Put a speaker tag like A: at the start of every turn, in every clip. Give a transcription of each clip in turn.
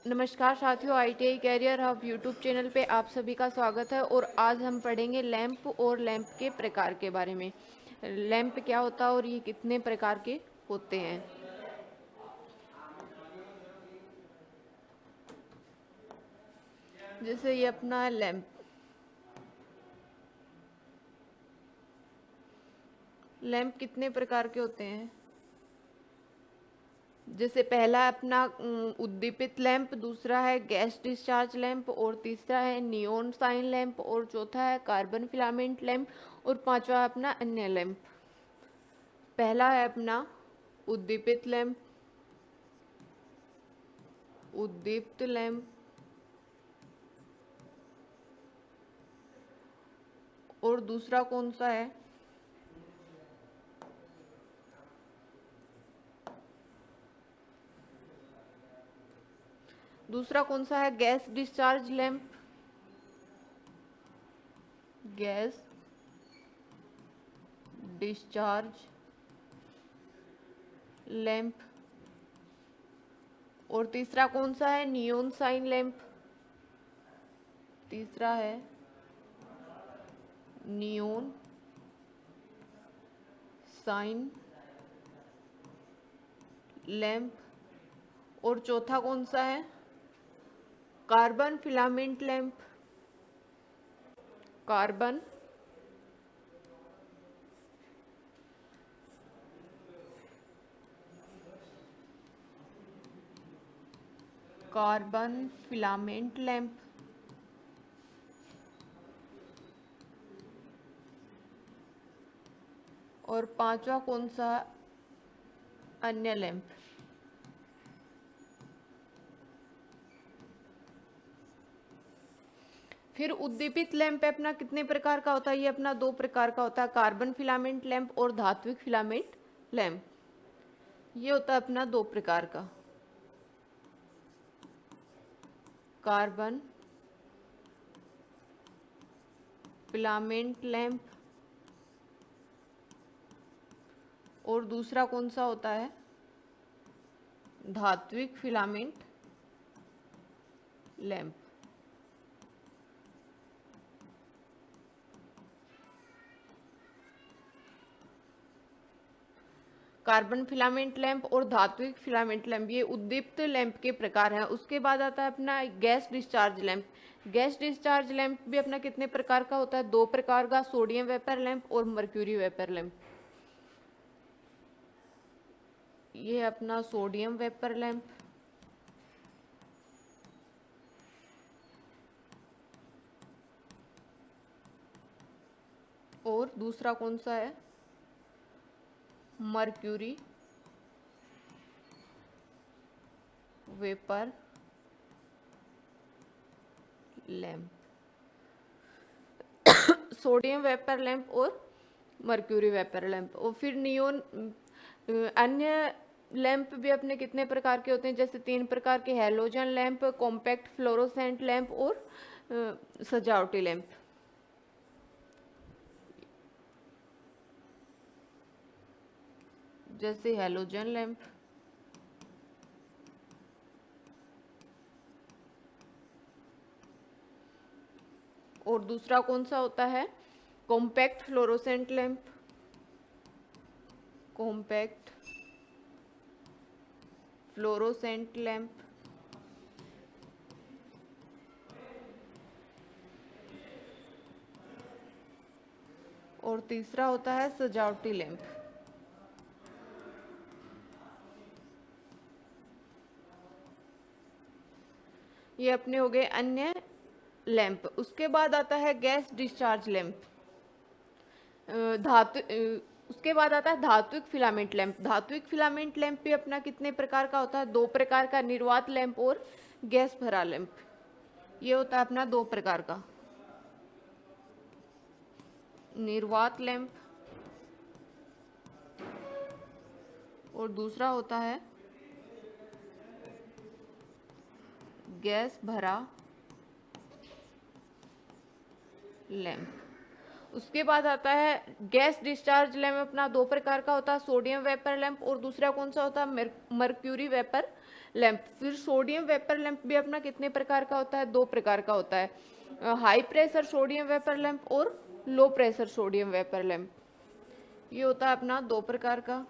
A: नमस्कार साथियों, ITI career hub YouTube channel पे आप सभी का स्वागत है। और आज हम पढ़ेंगे लैंप और लैंप के प्रकार के बारे में। लैंप क्या होता है और ये कितने प्रकार के होते हैं। जैसे ये अपना लैंप, लैंप कितने प्रकार के होते हैं। जैसे पहला अपना उद्दीपित लैंप, दूसरा है गैस डिस्चार्ज लैंप, और तीसरा है नियोन साइन लैंप, और चौथा है कार्बन फिलामेंट लैंप, और पांचवा अपना अन्य लैंप। पहला है अपना उद्दीपित लैंप, उद्दीप्त लैंप, और दूसरा कौन सा है, दूसरा कौन सा है gas discharge lamp, gas discharge lamp, और तीसरा कौन सा है नियोन साइन लैंप, तीसरा है नियोन साइन लैंप, और चौथा कौन सा है carbon filament lamp, carbon carbon filament lamp, और पांचवा कौन सा अन्य लैंप। फिर उद्दीपित लैंप अपना कितने प्रकार का होता है, ये अपना दो प्रकार का होता है, कार्बन फिलामेंट लैंप और धात्विक फिलामेंट लैंप। ये होता है अपना दो प्रकार का, कार्बन फिलामेंट लैंप, और दूसरा कौन सा होता है धात्विक filament lamp. Carbon filament lamp और धात्विक फिलामेंट लैंप ये उद्दीप्त लैंप के प्रकार हैं। उसके बाद आता है अपना gas discharge lamp. Gas discharge lamp भी अपना कितने प्रकार का होता है, दो प्रकार का, सोडियम वेपर लैंप और मर्क्यूरी वेपर लैंप। ये अपना सोडियम वेपर लैंप, और दूसरा कौन सा है mercury vapour lamp. Sodium vapour lamp और मर्क्यूरी वेपर लैंप। और फिर नियोन अन्य लैंप भी अपने कितने प्रकार के होते हैं, जैसे तीन प्रकार के halogen lamp, compact fluorescent lamp और सजावटी लैंप। जैसे हैलोजन लैंप, और दूसरा कौन सा होता है compact fluorescent lamp, compact fluorescent lamp, और तीसरा होता है सजावटी लैंप। ये अपने हो गए अन्य लैंप। उसके बाद आता है गैस डिस्चार्ज लैंप। धातु उसके बाद आता है धात्विक फिलामेंट लैंप। धात्विक फिलामेंट लैंप भी अपना कितने प्रकार का होता है, दो प्रकार का, निर्वात लैंप और गैस भरा लैंप। ये होता है अपना दो प्रकार का, निर्वात लैंप, और दूसरा होता है गैस भरा लैंप। उसके बाद आता है गैस डिस्चार्ज लैंप। अपना दो प्रकार का होता है, सोडियम वेपर लैंप, और दूसरा कौन सा होता है मर्क्यूरी वेपर लैंप। फिर सोडियम वेपर लैंप भी अपना कितने प्रकार का होता है? 2 प्रकार का होता है, high pressure sodium vapour lamp और low pressure sodium vapour lamp. ये होता है अपना 2 प्रकार का,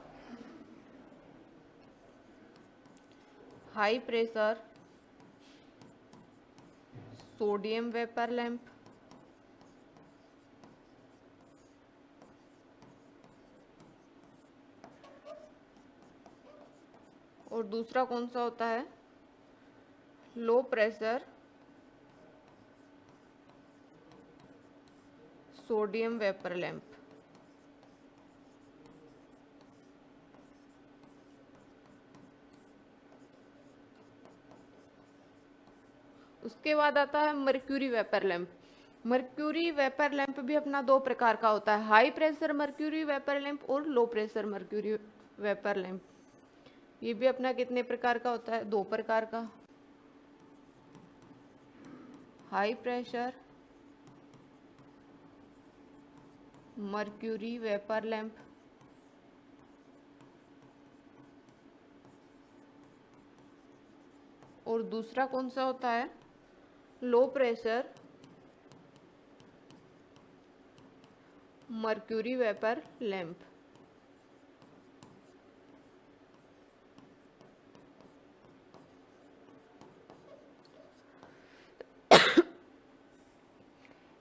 A: high pressure sodium vapour lamp और दूसरा कौन सा होता है? Low pressure sodium vapour lamp. उसके बाद आता है mercury vapour lamp. Mercury vapour lamp भी अपना 2 प्रकार का होता है, high pressure mercury vapour lamp और low pressure mercury vapour lamp. ये भी अपना कितने प्रकार का होता है? 2 प्रकार का, high pressure mercury vapour lamp और दूसरा कौन सा होता है? Low pressure mercury vapour lamp.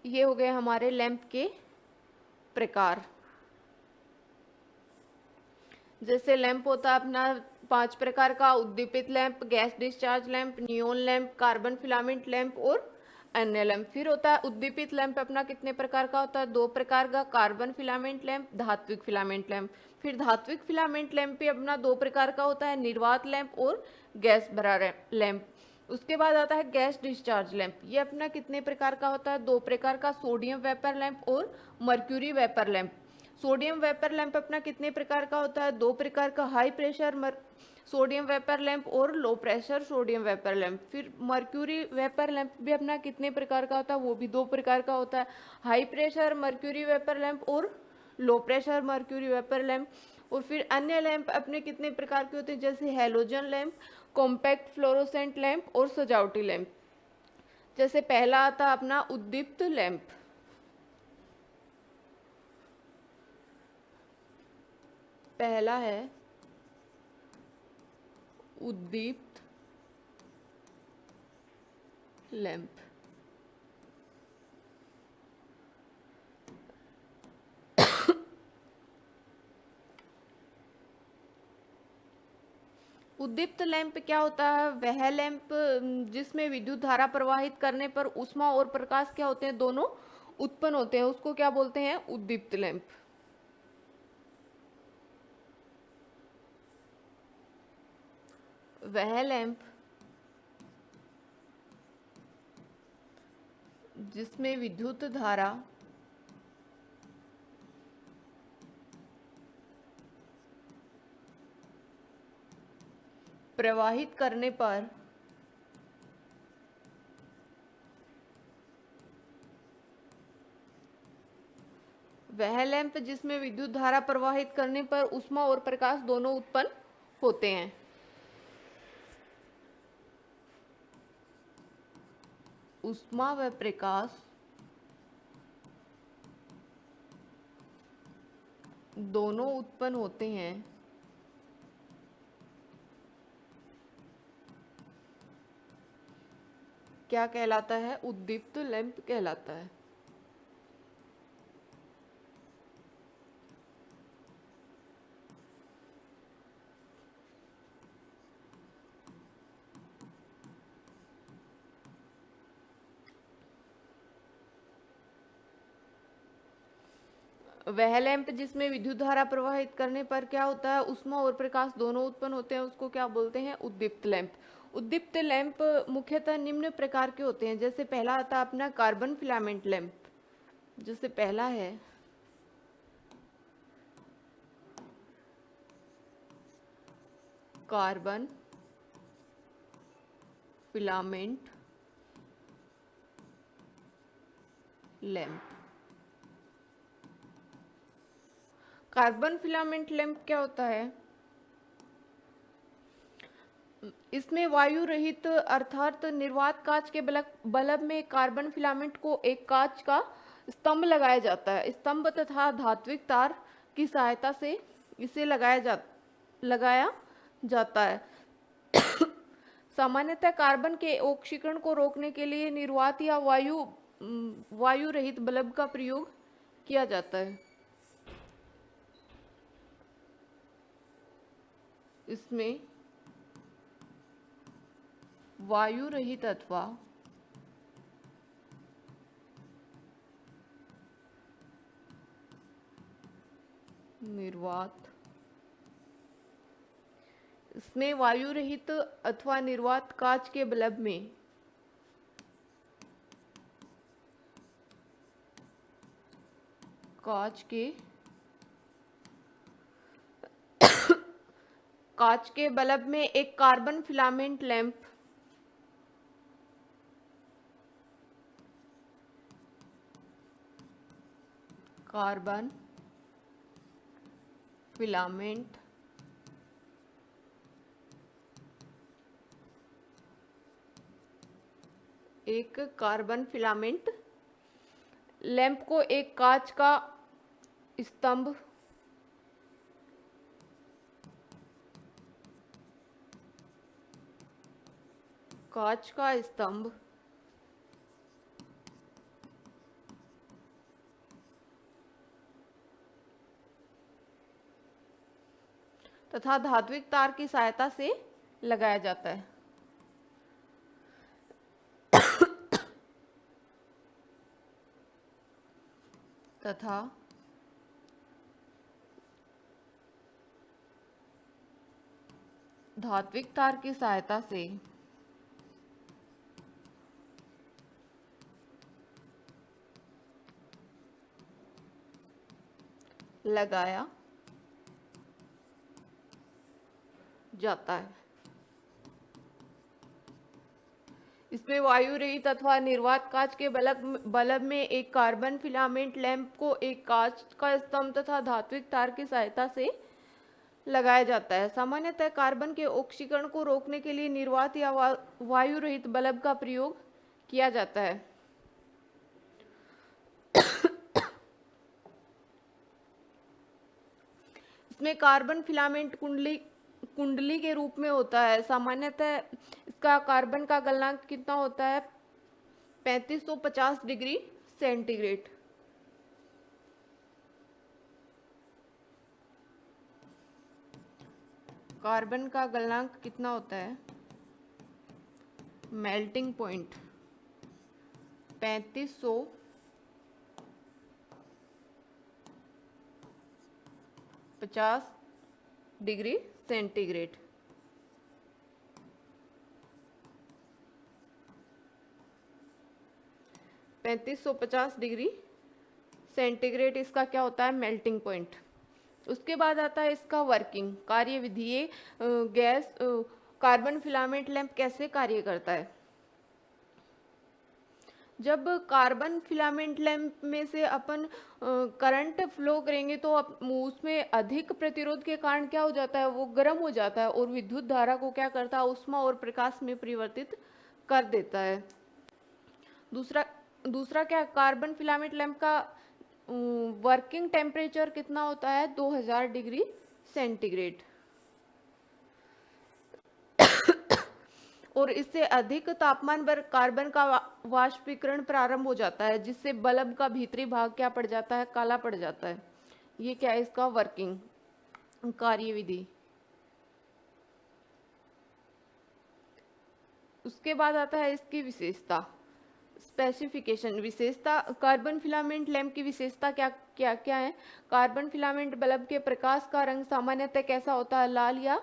A: ये हो गए हमारे लैंप के प्रकार। जैसे लैंप होता है अपना 5 प्रकार का, उद्दीपित lamp, gas discharge lamp, neon lamp, carbon filament lamp और अन्य लैंप। फिर होता है उद्दीपित लैंप अपना कितने प्रकार का होता है? 2 प्रकार का, कार्बन फिलामेंट लैंप, धात्विक फिलामेंट लैंप। फिर धात्विक फिलामेंट लैंप भी अपना 2 प्रकार का होता है, निर्वात लैंप और गैस भरा लैंप। उसके बाद आता है गैस डिस्चार्ज लैंप। ये अपना कितने प्रकार का होता है? 2 प्रकार का, सोडियम वेपर लैंप और mercury vapour lamp. Sodium vapour lamp अपना कितने प्रकार का होता है? 2 प्रकार का, high pressure sodium vapour lamp और low pressure sodium vapour lamp. फिर मर्क्यूरी वेपर लैंप भी अपना कितने प्रकार का होता है? वो भी 2 प्रकार का होता है, high pressure mercury vapour lamp और low pressure mercury vapour lamp. और फिर अन्य लैंप अपने कितने प्रकार के होते हैं? जैसे halogen lamp, compact fluorescent lamp और सजावटी लैंप। जैसे पहला आता अपना उद्दीप्त लैंप। पहला है उद्दीप्त लैंप। उद्दीप्त लैंप क्या होता है? वह लैंप जिसमें विद्युत धारा प्रवाहित करने पर ऊष्मा और प्रकाश क्या होते हैं? दोनों उत्पन्न होते हैं, उसको क्या बोलते हैं? उद्दीप्त लैंप। वह लैंप जिसमें विद्युत धारा प्रवाहित करने पर वह लैंप जिसमें विद्युत धारा प्रवाहित करने पर ऊष्मा और प्रकाश दोनों उत्पन्न होते हैं। ऊष्मा व प्रकाश दोनों उत्पन्न होते हैं। क्या कहलाता है? उद्दीप्त लैंप कहलाता है। वह लैंप जिसमें विद्युत धारा प्रवाहित करने पर क्या होता है? ऊष्मा और प्रकाश दोनों उत्पन्न होते हैं, उसको क्या बोलते हैं? उद्दीप्त लैंप। उद्दीप्त लैंप मुख्यतः निम्न प्रकार के होते हैं। जैसे पहला आता है अपना कार्बन फिलामेंट लैंप। जैसे पहला है carbon filament lamp. Carbon filament lamp क्या होता है? इसमें वायु रहित अर्थात निर्वात कांच के बल्ब में कार्बन फिलामेंट को एक कांच का स्तंभ लगाया जाता है। स्तंभ तथा धात्विक तार की सहायता से इसे लगाया जाता है। सामान्यतः कार्बन के ऑक्सीकरण को रोकने के लिए निर्वात या वायु रहित बल्ब का प्रयोग किया जाता है। इसमें वायु रहित अथवा निर्वात इसमें वायु रहित अथवा निर्वात कांच के बल्ब में कांच के बल्ब में एक carbon filament lamp carbon filament lamp को एक कांच का स्तंभ तथा धात्विक तार की सहायता से लगाया जाता है। तथा धात्विक तार की सहायता से लगाया जाता है। इसमें वायु रहित अथवा निर्वात कांच के बल्ब में एक कार्बन फिलामेंट लैंप को एक कांच का स्तंभ तथा धात्विक तार की सहायता से लगाया जाता है। सामान्यतः कार्बन के ऑक्सीकरण को रोकने के लिए निर्वात या वायु रहित बल्ब का प्रयोग किया जाता है। इसमें कार्बन फिलामेंट कुंडली के रूप में होता है। सामान्यतः इसका कार्बन का गलनांक कितना होता है? 3550 डिग्री सेंटीग्रेड। कार्बन का गलनांक कितना होता है? Melting point 3550 degree centigrade. Degree centigrade इसका क्या होता है? Melting point. उसके बाद आता है इसका वर्किंग, कार्यविधि। ये कार्बन फिलामेंट लैंप कैसे कार्य करता है? जब कार्बन फिलामेंट लैंप में से अपन करंट फ्लो करेंगे तो उसमें अधिक प्रतिरोध के कारण क्या हो जाता है? वो गर्म हो जाता है और विद्युत धारा को क्या करता है? ऊष्मा और प्रकाश में परिवर्तित कर देता है। दूसरा क्या? कार्बन फिलामेंट लैंप का वर्किंग टेम्परेचर कितना होता है? 2000 डिग्री सेंटीग्रेड। और इससे अधिक तापमान पर कार्बन का वाष्पीकरण प्रारंभ हो जाता है, जिससे बल्ब का भीतरी भाग क्या पड़ जाता है? काला पड़ जाता है। ये क्या है? इसका वर्किंग कार्यविधि। उसके बाद आता है इसकी विशेषता, स्पेसिफिकेशन। विशेषता, कार्बन फिलामेंट लैंप की विशेषता क्या क्या क्या है? कार्बन फिलामेंट बल्ब के प्रकाश का रंग सामान्यतः कैसा होता है? लाल या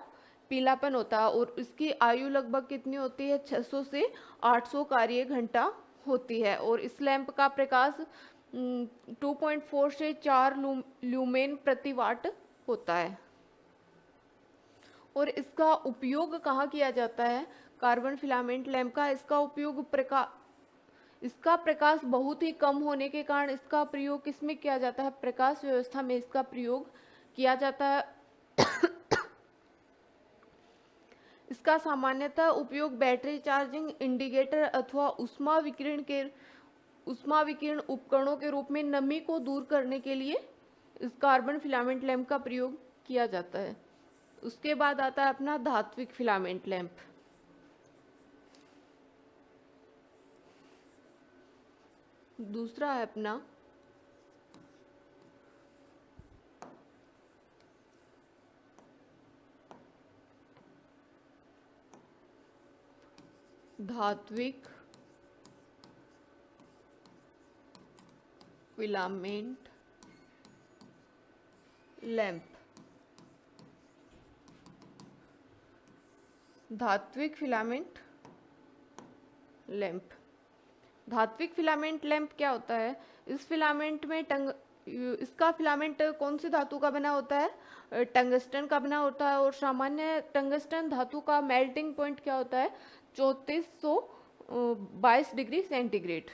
A: पीलापन होता है। और इसकी आयु लगभग कितनी होती है? 600 से 800 कार्य घंटा होती है। और इस लैंप का प्रकाश 2.4 से 4 ल्यूमेन प्रति वाट होता है। और इसका उपयोग कहाँ किया जाता है? कार्बन फिलामेंट लैंप का इसका उपयोग इसका प्रकाश बहुत ही कम होने के कारण इसका प्रयोग किसमें किया जाता है? प्रकाश व्यवस्था में इसका प्रयोग किया जाता है। इसका सामान्यतः उपयोग बैटरी चार्जिंग इंडिकेटर अथवा ऊष्मा विकिरण उपकरणों के रूप में नमी को दूर करने के लिए इस कार्बन फिलामेंट लैंप का प्रयोग किया जाता है। उसके बाद आता है अपना धात्विक फिलामेंट लैंप। दूसरा है अपना धात्विक फिलामेंट लैंप। धात्विक फिलामेंट लैंप। धात्विक फिलामेंट लैंप क्या होता है? इस फिलामेंट में इसका फिलामेंट कौन सी धातु का बना होता है? टंगस्टन का बना होता है। और सामान्य टंगस्टन धातु का मेल्टिंग पॉइंट क्या होता है? 3422 डिग्री सेंटीग्रेड।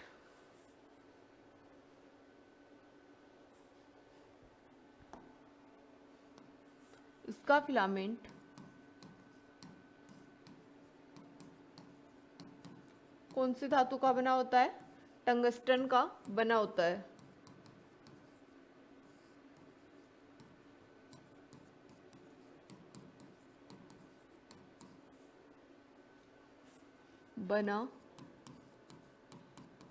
A: इसका फिलामेंट कौन सी धातु का बना होता है? टंगस्टन का बना होता है। बना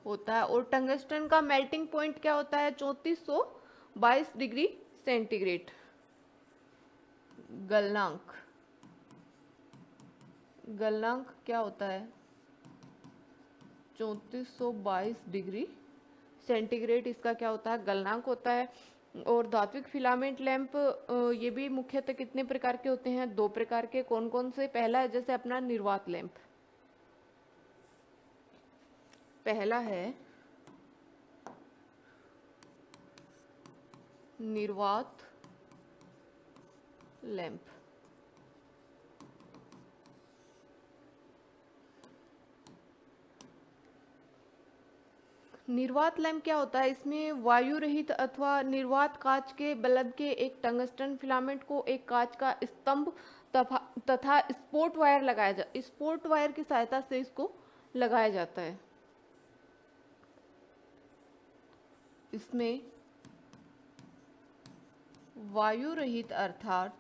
A: होता है। और टंगस्टन का मेल्टिंग पॉइंट क्या होता है? 3422 डिग्री सेंटीग्रेड। गलनांक क्या होता है? 3422 डिग्री सेंटीग्रेड इसका क्या होता है? गलनांक होता है। और धात्विक फिलामेंट लैंप ये भी मुख्यतः कितने प्रकार के होते हैं? 2 प्रकार के। कौन कौन से? पहला है जैसे अपना निर्वात लैंप। पहला है निर्वात लैंप। निर्वात लैंप क्या होता है? इसमें वायु रहित अथवा निर्वात कांच के बल्ब के एक टंगस्टन फिलामेंट को एक कांच का स्तंभ तथा स्पोर्ट वायर की सहायता से इसको लगाया जाता है। इसमें वायु रहित अर्थात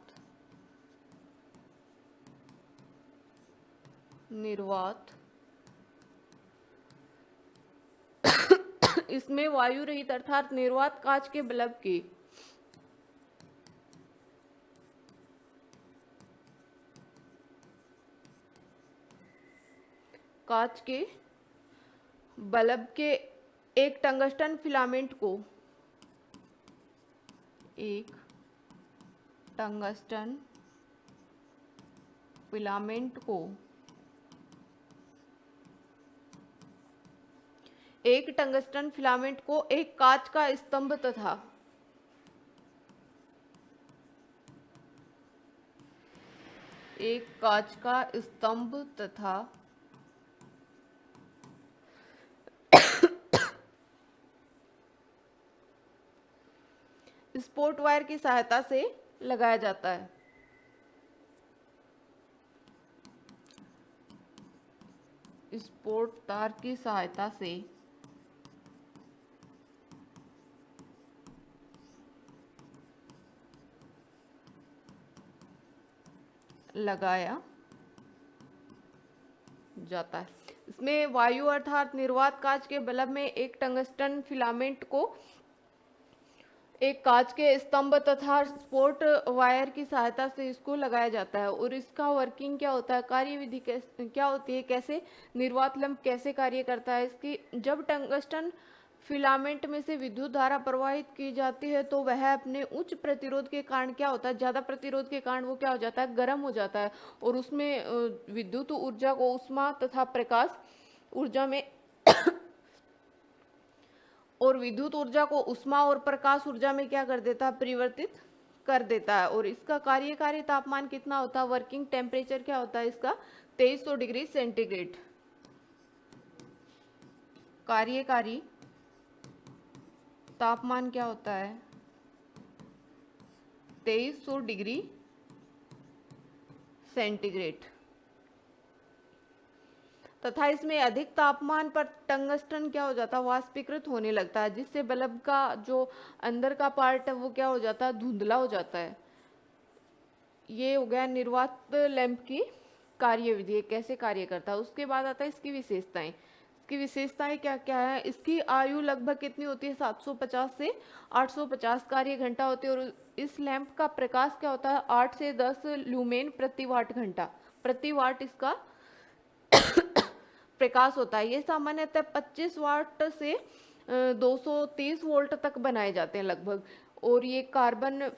A: निर्वात इसमें वायु रहित अर्थात निर्वात कांच के बल्ब की एक टंगस्टन फिलामेंट को एक टंगस्टन फिलामेंट को एक कांच का स्तंभ तथा स्पोर्ट वायर की सहायता से लगाया जाता है। स्पोर्ट तार की सहायता से लगाया जाता है। इसमें वायु अर्थात निर्वात कांच के बल्ब में एक टंगस्टन फिलामेंट को एक कांच के स्तंभ तथा स्पोर्ट वायर की सहायता से इसको लगाया जाता है। और इसका वर्किंग क्या होता है? कार्यविधि क्या होती है? कैसे निर्वात लैंप कैसे कार्य करता है? इसकी जब टंगस्टन फिलामेंट में से विद्युत धारा प्रवाहित की जाती है तो वह अपने उच्च प्रतिरोध के कारण क्या होता है? ज्यादा प्रतिरोध के कारण वो क्या हो जाता है? गर्म हो जाता है। और उसमें विद्युत ऊर्जा को ऊष्मा तथा प्रकाश ऊर्जा में और विद्युत ऊर्जा को ऊष्मा और प्रकाश ऊर्जा में क्या कर देता है? परिवर्तित कर देता है। और इसका कार्यकारी तापमान कितना होता है? वर्किंग टेम्परेचर क्या होता है इसका? 2300 डिग्री सेंटीग्रेड। कार्यकारी तापमान क्या होता है? 2300 डिग्री सेंटीग्रेड। तथा इसमें अधिक तापमान पर टंगस्टन क्या हो जाता है, वाष्पीकृत होने लगता है, जिससे बल्ब का जो अंदर का पार्ट है वो क्या हो जाता है, धुंधला हो जाता है। ये हो गया निर्वात लैंप की कार्यविधि, कैसे कार्य करता है। उसके बाद आता है इसकी विशेषताएं। इसकी विशेषताएं क्या क्या है, इसकी आयु लगभग कितनी होती है, 750 से 850 कार्य घंटा होती है। और इस लैंप का प्रकाश क्या होता है, 8 से 10 ल्यूमेन प्रति वाट घंटा, प्रति वाट इसका प्रकाश होता है। ये सामान्यतः 25 वाट से 230 वोल्ट तक बनाए जाते हैं लगभग। और ये कार्बन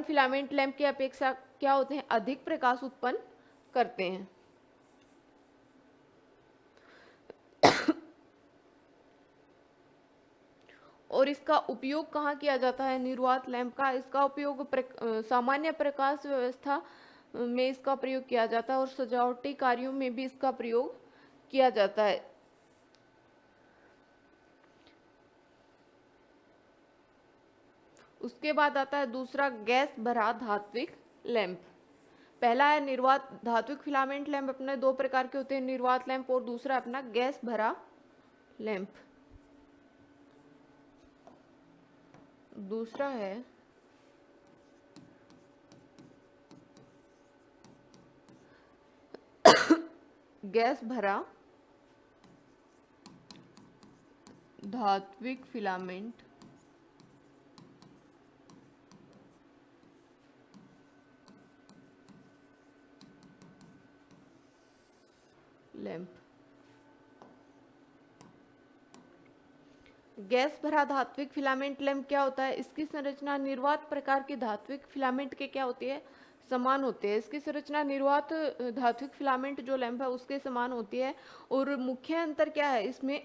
A: फिलामेंट लैंप की अपेक्षा क्या होते हैं, अधिक प्रकाश उत्पन्न करते हैं। और इसका उपयोग कहाँ किया जाता है, निर्वात लैंप का, इसका उपयोग सामान्य प्रकाश व्यवस्था में इसका प्रयोग किया जाता है और सजावटी कार्यों में भी इसका प्रयोग किया जाता है। उसके बाद आता है दूसरा, गैस भरा धात्विक लैंप। पहला है निर्वात धात्विक फिलामेंट लैंप, अपने दो प्रकार के होते हैं, निर्वात लैंप, और दूसरा अपना गैस भरा लैंप। दूसरा है गैस भरा धात्विक फिलामेंट लैंप। गैस भरा धात्विक फिलामेंट लैंप क्या होता है, इसकी संरचना निर्वात प्रकार की धात्विक फिलामेंट के क्या होती है, समान होते हैं। इसकी संरचना निर्वात धात्विक फिलामेंट जो लैंप है उसके समान होती है। और मुख्य अंतर क्या है इसमें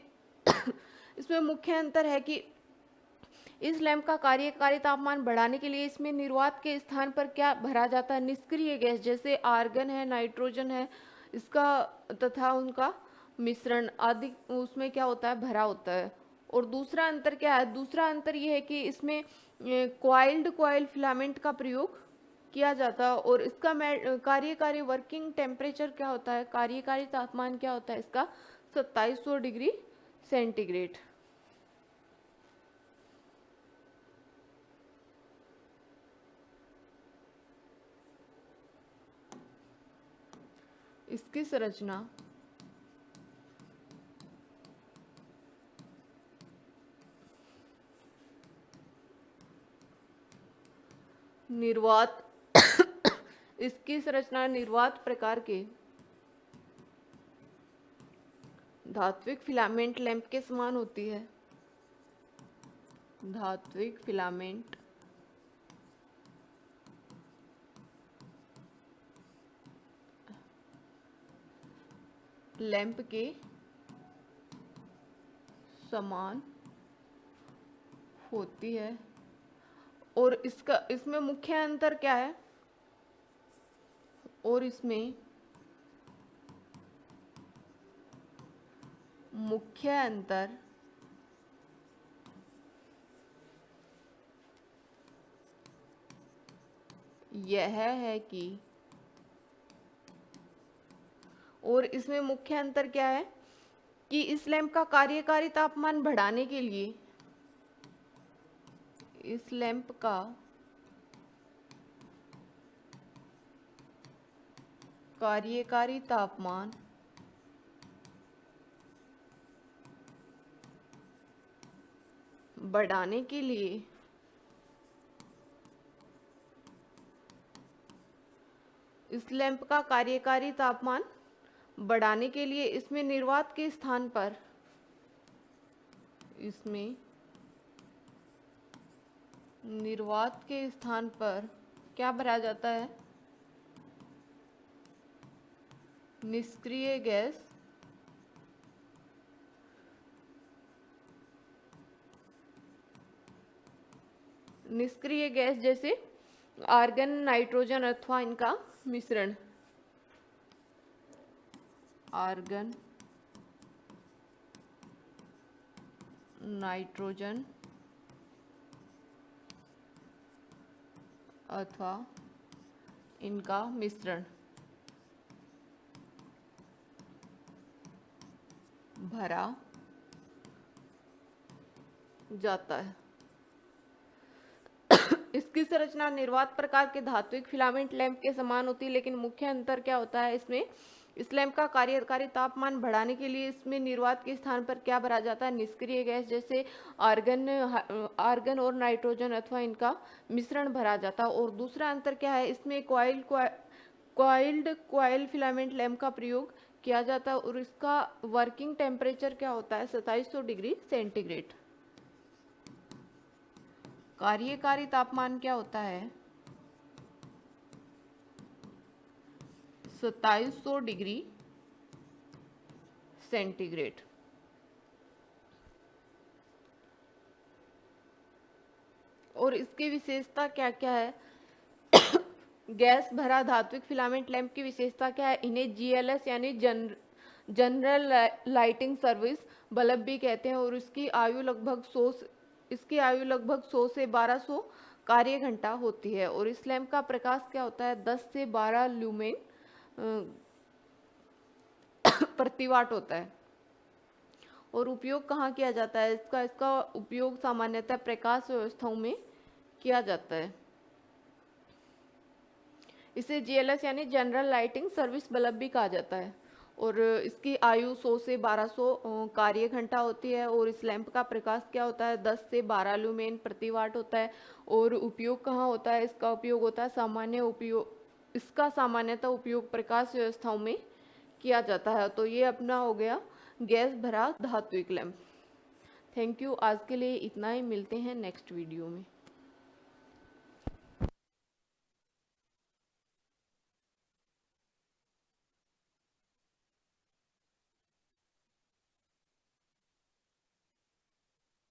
A: इसमें मुख्य अंतर है कि इस लैंप का कार्यकारी तापमान बढ़ाने के लिए इसमें निर्वात के स्थान पर क्या भरा जाता है, निष्क्रिय गैस, जैसे आर्गन है, नाइट्रोजन है, इसका तथा उनका मिश्रण आदि उसमें क्या होता है, भरा होता है। और दूसरा अंतर क्या है, दूसरा अंतर यह है कि इसमें कॉइल फिलामेंट का प्रयोग किया जाता है। और इसका कार्यकारी वर्किंग टेम्परेचर क्या होता है, कार्यकारी तापमान क्या होता है इसका, 2700 डिग्री सेंटीग्रेड। इसकी संरचना निर्वात इसकी संरचना निर्वात प्रकार के धात्विक फिलामेंट लैंप के समान होती है। धात्विक फिलामेंट लैंप के समान होती है। और इसमें मुख्य अंतर क्या है, और इसमें मुख्य अंतर यह है कि और इसमें मुख्य अंतर क्या है कि इस लैंप का कार्यकारी तापमान बढ़ाने के लिए इस लैंप का कार्यकारी तापमान बढ़ाने के लिए इस लैंप का कार्यकारी तापमान बढ़ाने के लिए इसमें निर्वात के स्थान पर इसमें निर्वात के स्थान पर क्या भरा जाता है, निष्क्रिय गैस, निष्क्रिय गैस जैसे आर्गन, नाइट्रोजन अथवा इनका मिश्रण। आर्गन, नाइट्रोजन अथवा इनका मिश्रण। भरा जाता है। इसकी संरचना निर्वात प्रकार के धात्विक फिलामेंट लैंप के समान होती है, लेकिन मुख्य अंतर क्या होता है इसमें, इस लैंप का कार्यकारी तापमान बढ़ाने के लिए इसमें निर्वात के स्थान पर क्या भरा जाता है, निष्क्रिय गैस जैसे आर्गन और नाइट्रोजन अथवा इनका मिश्रण भरा जाता है। और दूसरा अंतर क्या है, इसमें कॉइल्ड फिलामेंट लैंप का प्रयोग किया जाता है और इसका वर्किंग टेम्परेचर क्या होता है, 2700 डिग्री सेंटीग्रेड। कार्यकारी तापमान क्या होता है, 2700 डिग्री सेंटीग्रेड। और इसकी विशेषता क्या क्या है, गैस भरा धात्विक फिलामेंट लैंप की विशेषता क्या है, इन्हें GLS यानी जनरल लाइटिंग सर्विस बल्ब भी कहते हैं और इसकी आयु लगभग 100 से 1200 कार्य घंटा होती है। और इस लैंप का प्रकाश क्या होता है, 10 से 12 ल्यूमेन प्रति वाट होता है। और उपयोग कहाँ किया जाता है इसका उपयोग सामान्यतः प्रकाश व्यवस्थाओं में किया जाता है। इसे GLS यानी जनरल लाइटिंग सर्विस बल्ब भी कहा जाता है और इसकी आयु 100 से 1200 कार्य घंटा होती है। और इस लैंप का प्रकाश क्या होता है, 10 से 12 ल्यूमेन प्रति वाट होता है। और उपयोग कहाँ होता है, इसका उपयोग होता है इसका सामान्यतः उपयोग प्रकाश व्यवस्थाओं में किया जाता है। तो ये अपना हो गया गैस भरा धात्विक लैंप। थैंक यू, आज के लिए इतना ही, मिलते हैं नेक्स्ट वीडियो में।